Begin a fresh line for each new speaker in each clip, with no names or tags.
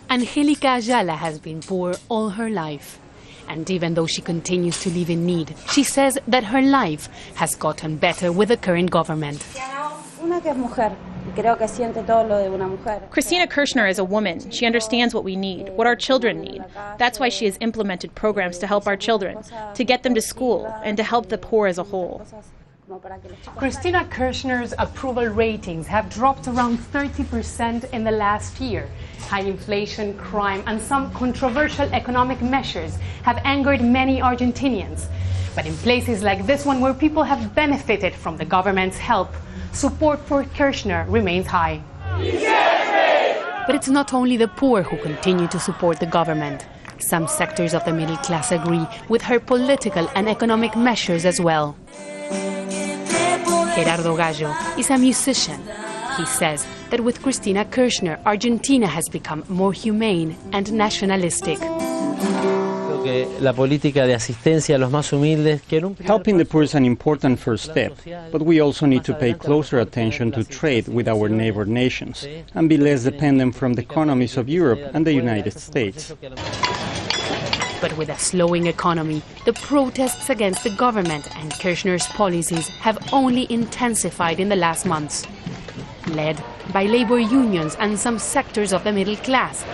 Angélica Ayala has been poor all her life. And even though she continues to live in need, she says that her life has gotten better with the current government.
Cristina Kirchner is a woman. She understands what we need, what our children need. That's why she has implemented programs to help our children, to get them to school, and to help the poor as a whole.
Cristina Kirchner's approval ratings have dropped around 30% in the last year. High inflation, crime, and some controversial economic measures have angered many Argentinians. But in places like this one, where people have benefited from the government's help, support for Kirchner remains high. But it's not only the poor who continue to support the government. Some sectors of the middle class agree with her political and economic measures as well. Gerardo Gallo is a musician. He says that with Cristina Kirchner, Argentina has become more humane and nationalistic.
Helping
the poor is an important first step, but we also need to pay closer attention to trade with our neighbor nations and be less dependent from the economies of Europe and the United States.
But with a slowing economy, the protests against the government and Kirchner's policies have only intensified in the last months, led by labor unions and some sectors of the middle class.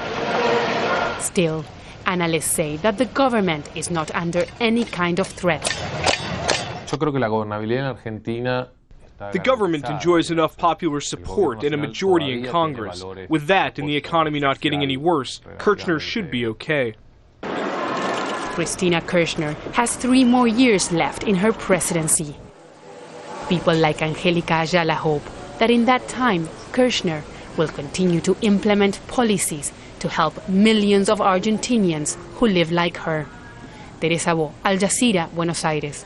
Still, analysts say that the government is not under any kind of threat.
The government enjoys enough popular support and a majority in Congress. With that and the economy not getting any worse, Kirchner should be okay.
Cristina Kirchner has 3 more years left in her presidency. People like Angélica Ayala hope that in that time, Kirchner will continue to implement policies to help millions of Argentinians who live like her. Teresa, Al Jazeera, Buenos Aires.